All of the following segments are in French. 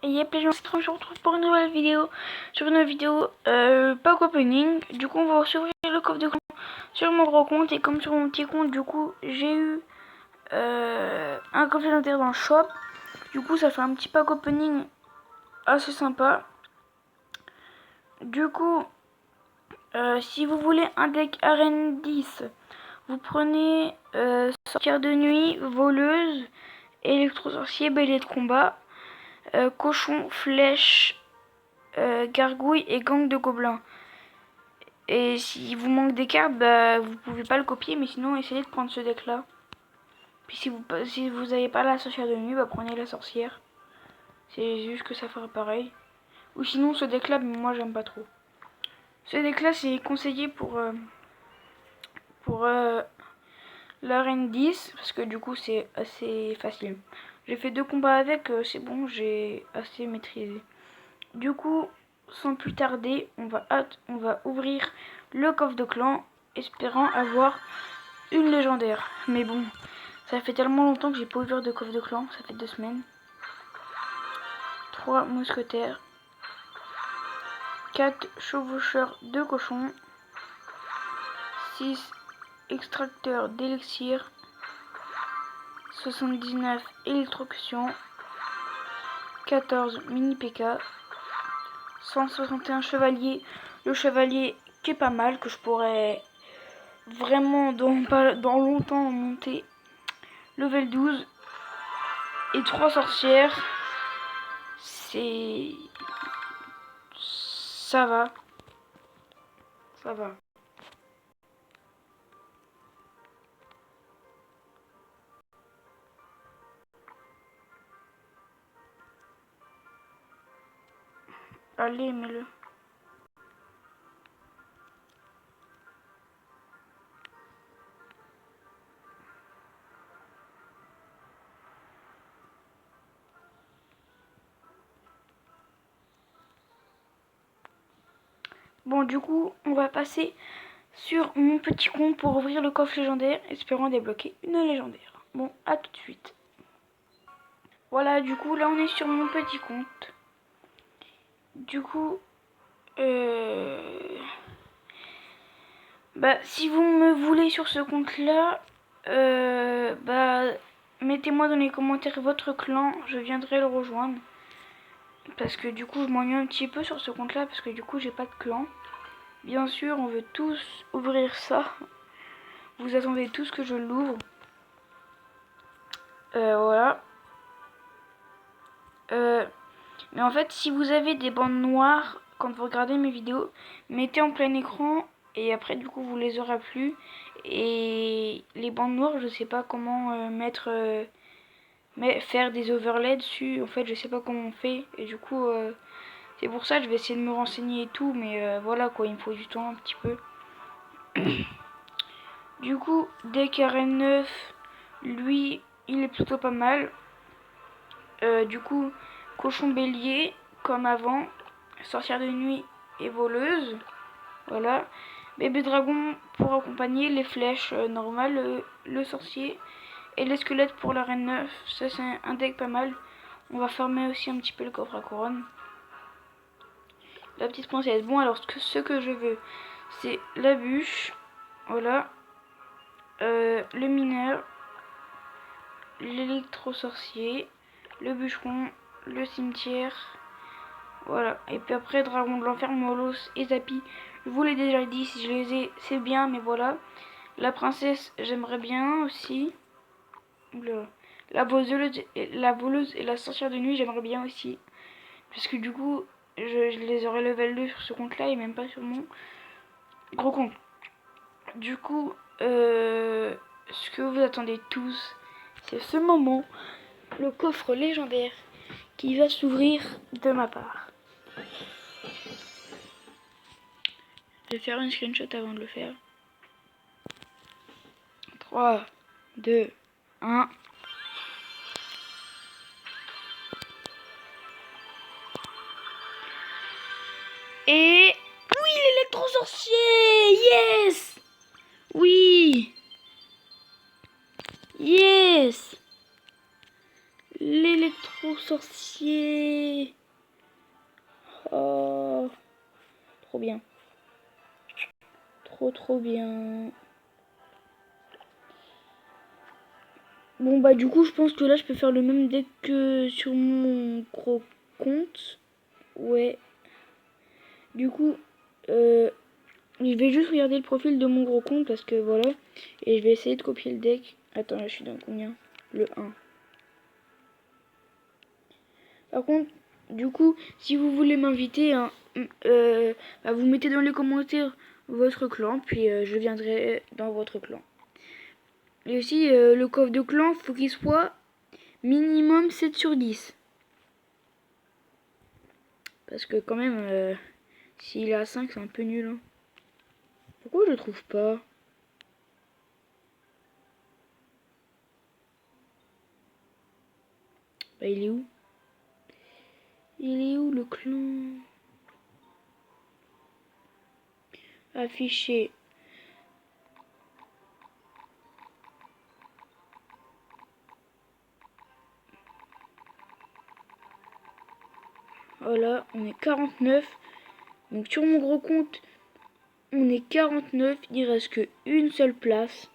Et il y a plein de gens qui se retrouvent pour une nouvelle vidéo. Sur une vidéo pack opening. Du coup on va s'ouvrir le coffre de clan sur mon gros compte. Et comme sur mon petit compte, du coup j'ai eu un coffre légendaire dans le shop. Du coup ça fait un petit pack opening assez sympa. Du coup si vous voulez un deck arène 10, vous prenez sorcière de nuit, voleuse, électro-sorcier, bélier de combat, cochon, flèche, gargouille et gang de gobelins. Et si vous manque des cartes, bah, vous pouvez pas le copier, mais sinon essayez de prendre ce deck là. Puis si vous avez pas la sorcière de nuit, bah prenez la sorcière. C'est juste que ça fera pareil. Ou sinon ce deck là, mais moi j'aime pas trop. Ce deck là c'est conseillé pour l'arène 10, parce que du coup c'est assez facile. J'ai fait 2 combats avec, c'est bon, j'ai assez maîtrisé. Du coup, sans plus tarder, on va ouvrir le coffre de clan, espérant avoir une légendaire. Mais bon, ça fait tellement longtemps que j'ai pas ouvert de coffre de clan, ça fait 2 semaines. 3 mousquetaires, 4 chevaucheurs de cochons, 6 extracteurs d'élixir, 79 électrocution, 14 mini PK, 161 chevaliers. Le chevalier qui est pas mal, que je pourrais vraiment dans longtemps monter. Level 12 et 3 sorcières. C'est... Ça va. Ça va. Allez, mets-le. Bon, du coup, on va passer sur mon petit compte pour ouvrir le coffre légendaire, espérant débloquer une légendaire. Bon, à tout de suite. Voilà, du coup, là, on est sur mon petit compte. Du coup, bah, si vous me voulez sur ce compte-là, bah, mettez-moi dans les commentaires votre clan, je viendrai le rejoindre. Parce que du coup, je m'ennuie un petit peu sur ce compte-là, parce que du coup, j'ai pas de clan. Bien sûr, on veut tous ouvrir ça. Vous attendez tous que je l'ouvre. Voilà. Mais en fait, si vous avez des bandes noires, quand vous regardez mes vidéos, mettez en plein écran et après du coup vous les aurez plus. Et les bandes noires, je sais pas comment faire des overlays dessus. En fait, je sais pas comment on fait. Et du coup, c'est pour ça que je vais essayer de me renseigner et tout. Mais voilà quoi, il me faut du temps un petit peu. Du coup, deck arène 9, lui, il est plutôt pas mal. Du coup, cochon bélier, comme avant, sorcière de nuit et voleuse. Voilà. Bébé dragon pour accompagner, les flèches normales, le sorcier et les squelettes pour la reine 9. Ça, c'est un deck pas mal. On va farmer aussi un petit peu le coffre à couronne. La petite princesse. Bon, alors, ce que je veux, c'est la bûche. Voilà. Le mineur. L'électro-sorcier. Le bûcheron. Le cimetière. Voilà. Et puis après, dragon de l'enfer, Molos et Zapi. Je vous l'ai déjà dit, si je les ai, c'est bien, mais voilà. La princesse, j'aimerais bien aussi. La voleuse et la sorcière de nuit, j'aimerais bien aussi. Parce que du coup, je les aurais level 2 sur ce compte-là et même pas sur mon gros compte. Du coup, ce que vous attendez tous, c'est ce moment, le coffre légendaire qui va s'ouvrir de ma part. Je vais faire une screenshot avant de le faire. 3, 2, 1. Et... Oui, l'électro-sorcier! Yes! Oui! Yes! L'électro... électro-sorcier. Oh, trop bien. Trop bien. Bon bah du coup je pense que là je peux faire le même deck que sur mon gros compte. Ouais. Du coup je vais juste regarder le profil de mon gros compte parce que voilà. Et je vais essayer de copier le deck. Attends, là je suis dans combien? Le 1. Par contre, du coup, si vous voulez m'inviter, hein, bah, vous mettez dans les commentaires votre clan, puis je viendrai dans votre clan. Et aussi, le coffre de clan, faut qu'il soit minimum 7 sur 10. Parce que quand même, s'il est à 5, c'est un peu nul. Hein. Pourquoi je le trouve pas? Bah, il est où? Il est où le clan? Affiché. Voilà, on est 49. Donc sur mon gros compte, on est 49. Il reste que une seule place.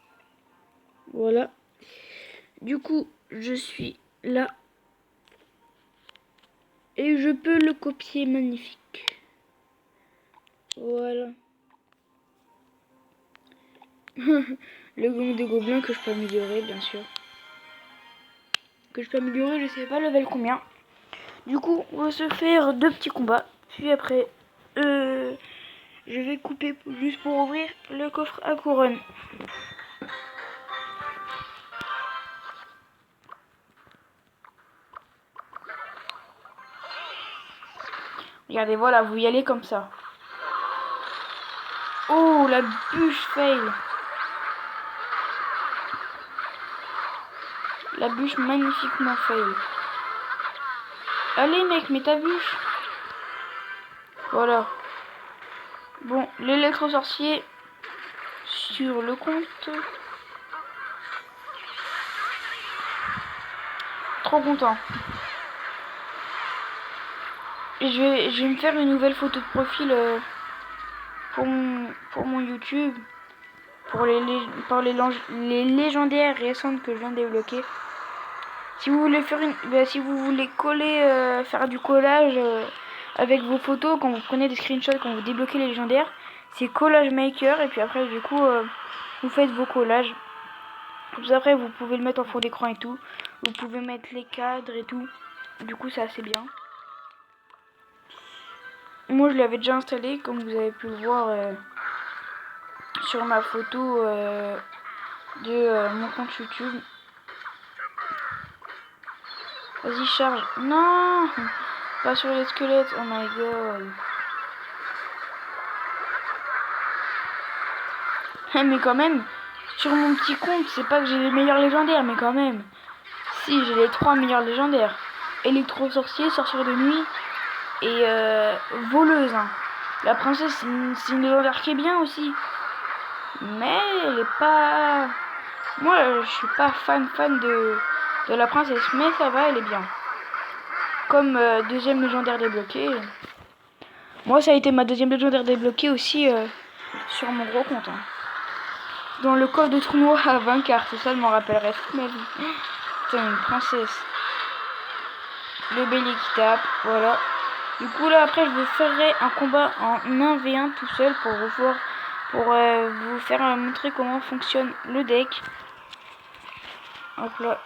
Voilà. Du coup, je suis là. Et je peux le copier, magnifique. Voilà. Le gong de gobelin que je peux améliorer, bien sûr. Que je peux améliorer, je sais pas level combien. Du coup, on va se faire 2 petits combats. Puis après, je vais couper juste pour ouvrir le coffre à couronne. Regardez, voilà, vous y allez comme ça. Oh, la bûche fail. La bûche magnifiquement fail. Allez mec, mets ta bûche. Voilà. Bon, l'électro-sorcier sur le compte. Trop content. Et je vais me faire une nouvelle photo de profil pour mon YouTube. Pour les légendaires récentes que je viens de débloquer. Si vous voulez faire si vous voulez coller, faire du collage avec vos photos, quand vous prenez des screenshots, quand vous débloquez les légendaires, c'est Collage Maker. Et puis après, du coup, vous faites vos collages. Puis après, vous pouvez le mettre en fond d'écran et tout. Vous pouvez mettre les cadres et tout. Du coup, c'est assez bien. Moi, je l'avais déjà installé, comme vous avez pu le voir sur ma photo de mon compte YouTube. Vas-y, charge. Non, pas sur les squelettes. Oh my god. Mais quand même, sur mon petit compte, c'est pas que j'ai les meilleurs légendaires, mais quand même. Si, j'ai les 3 meilleurs légendaires. Électro-sorcier, sorcière de nuit et voleuse. Hein. La princesse, c'est une légendaire qui est bien aussi. Mais elle est pas... Moi, je suis pas fan de la princesse, mais ça va, elle est bien. Comme deuxième légendaire débloqué. Moi, ça a été ma deuxième légendaire débloquée aussi sur mon gros compte. Hein. Dans le coffre de tournoi à 20 cartes, ça, je m'en rappellerai toute ma vie. Putain, une princesse. Le bélier qui tape, voilà. Du coup, là, après, je vous ferai un combat en 1v1 tout seul pour vous faire montrer comment fonctionne le deck. Hop là.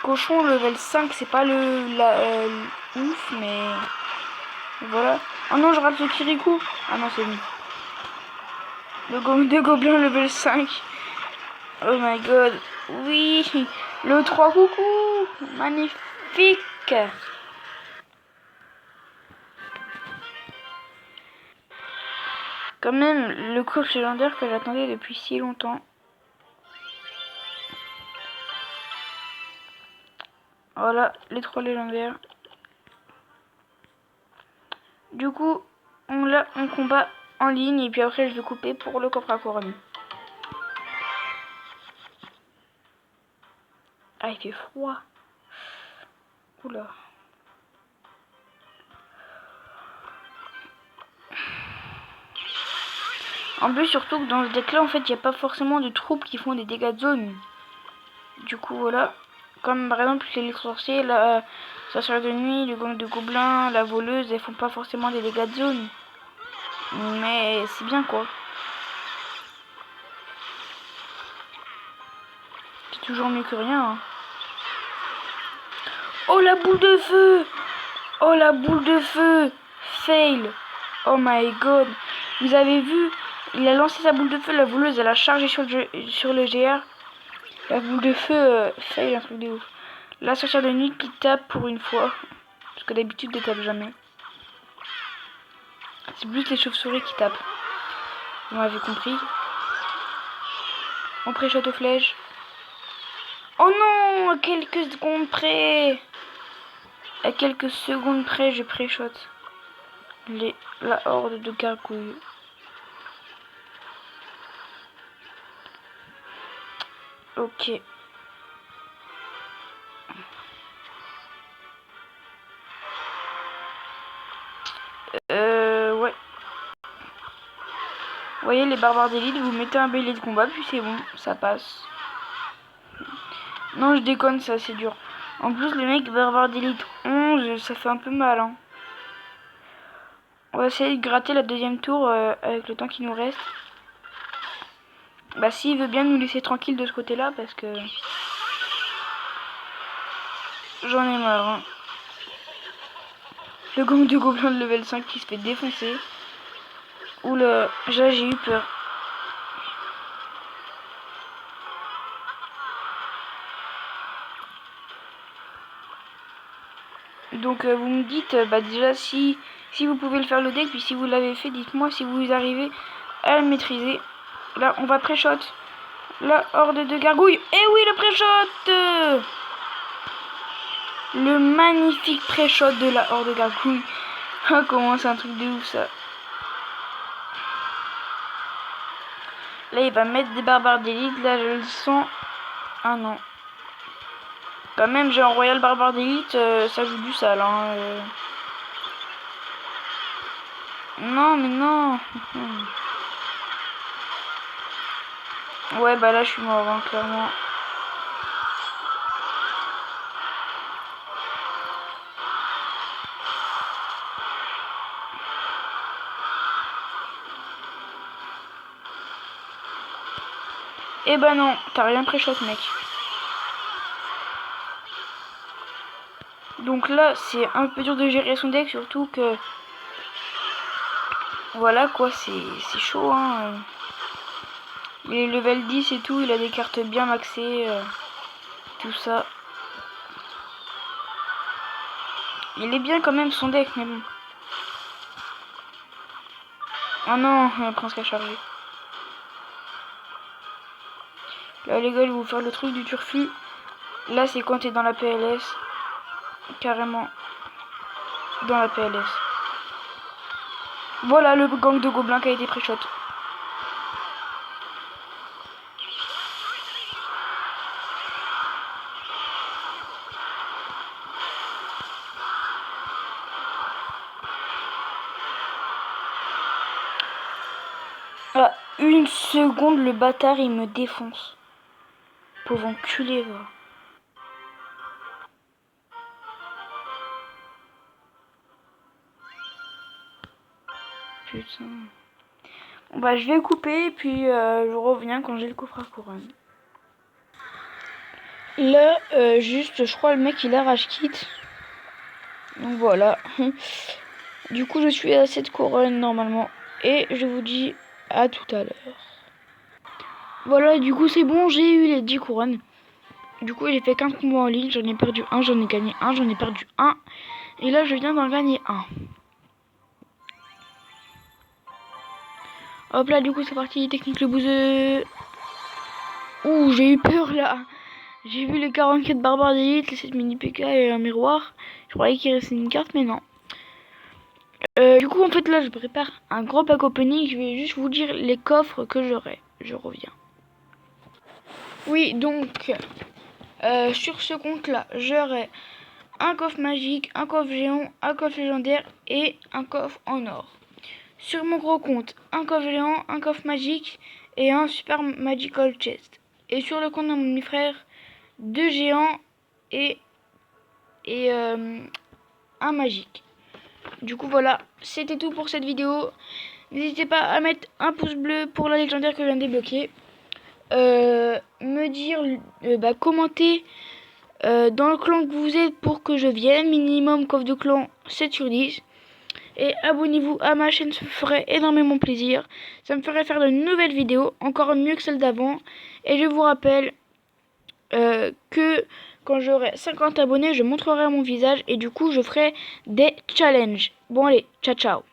Cochon level 5, c'est pas ouf, mais voilà. Oh non, je rate le Kirikou. Ah non, c'est lui. Le gong de gobelin level 5. Oh my god. Oui. Le 3 coucou. Magnifique. Quand même, le cours légendaire que j'attendais depuis si longtemps. Voilà, les 3 légendaires. Du coup, on combat en ligne et puis après je vais couper pour le coffre à couronne. Ah, il fait froid. Oula. En plus, surtout que dans ce deck là, en fait, il n'y a pas forcément de troupes qui font des dégâts de zone. Du coup, voilà. Comme par exemple l'électro-sorcier, la sorcière de nuit, le gang de gobelins, la voleuse, elles font pas forcément des dégâts de zone. Mais c'est bien quoi. C'est toujours mieux que rien. Hein. Oh la boule de feu! Oh la boule de feu! Fail! Oh my god! Vous avez vu? Il a lancé sa boule de feu, la voleuse, elle a chargé sur le GR. La boule de feu, fail, un truc de ouf. La sorcière de nuit qui tape pour une fois. Parce que d'habitude, elle tape jamais. C'est plus les chauves-souris qui tapent. Vous m'avez compris. On pré-shot aux flèches. Oh non! À quelques secondes près! À quelques secondes près, je pré-shot. La horde de gargouilles. Ok. Ouais. Vous voyez les barbares d'élite, vous mettez un bélier de combat, puis c'est bon, ça passe. Non, je déconne, c'est assez dur. En plus, le mec barbare d'élite 11, ça fait un peu mal. Hein. On va essayer de gratter la deuxième tour avec le temps qui nous reste. Bah, s'il veut bien nous laisser tranquille de ce côté-là, parce que j'en ai marre. Hein. Le gang de gobelins de level 5 qui se fait défoncer. Oula, là j'ai eu peur. Donc vous me dites bah déjà si vous pouvez le faire le deck, puis si vous l'avez fait, dites-moi si vous arrivez à le maîtriser. Là on va pré-shot la horde de gargouilles. Et oui, le pré-shot, le magnifique pré-shot de la horde de gargouilles. Ah, comment c'est un truc de ouf ça. Là il va mettre des barbares d'élite, là je le sens. Ah non. Quand même j'ai un royal barbare d'élite, ça joue du sale hein. Non mais non. Ouais bah là je suis mort hein, clairement. Eh ben non, t'as rien pré-shot mec. Donc là c'est un peu dur de gérer son deck, surtout que voilà quoi, c'est chaud hein. Il est level 10 et tout, il a des cartes bien maxées, tout ça. Il est bien quand même son deck, mais bon. Oh non, un prince qui a chargé. Là les gars, je vais vous faire le truc du turfu. Là c'est quand t'es dans la PLS. Carrément. Dans la PLS. Voilà le gang de gobelins qui a été pré-shot. À une seconde, le bâtard il me défonce. Pauvre enculé, va. Putain. Bon, bah, je vais couper, puis je reviens quand j'ai le coffre à couronne. Là, juste, je crois le mec il a rage kit. Donc voilà. Du coup, je suis à cette couronne normalement. Et je vous dis à tout à l'heure. Voilà, du coup, c'est bon, j'ai eu les 10 couronnes. Du coup, j'ai fait 15 combats en ligne. J'en ai perdu un, j'en ai gagné un, j'en ai perdu un. Et là, je viens d'en gagner un. Hop là, du coup, c'est parti. Technique le bouseux. Ouh, j'ai eu peur là. J'ai vu les 44 barbares d'élite, les 7 mini PK et un miroir. Je croyais qu'il restait une carte, mais non. Du coup, en fait, là, je prépare un gros pack opening. Je vais juste vous dire les coffres que j'aurai. Je reviens. Oui, donc, Sur ce compte-là, j'aurai un coffre magique, un coffre géant, un coffre légendaire et un coffre en or. Sur mon gros compte, un coffre géant, un coffre magique et un super magical chest. Et sur le compte de mon frère, 2 géants et un magique. Du coup voilà, c'était tout pour cette vidéo. N'hésitez pas à mettre un pouce bleu pour la légendaire que je viens de débloquer. Me dire, commenter dans le clan que vous êtes pour que je vienne. Minimum coffre de clan 7 sur 10. Et abonnez-vous à ma chaîne, ça me ferait énormément plaisir. Ça me ferait faire de nouvelles vidéos, encore mieux que celles d'avant. Et je vous rappelle que quand j'aurai 50 abonnés, je montrerai mon visage et du coup je ferai des challenges. Bon allez, ciao ciao.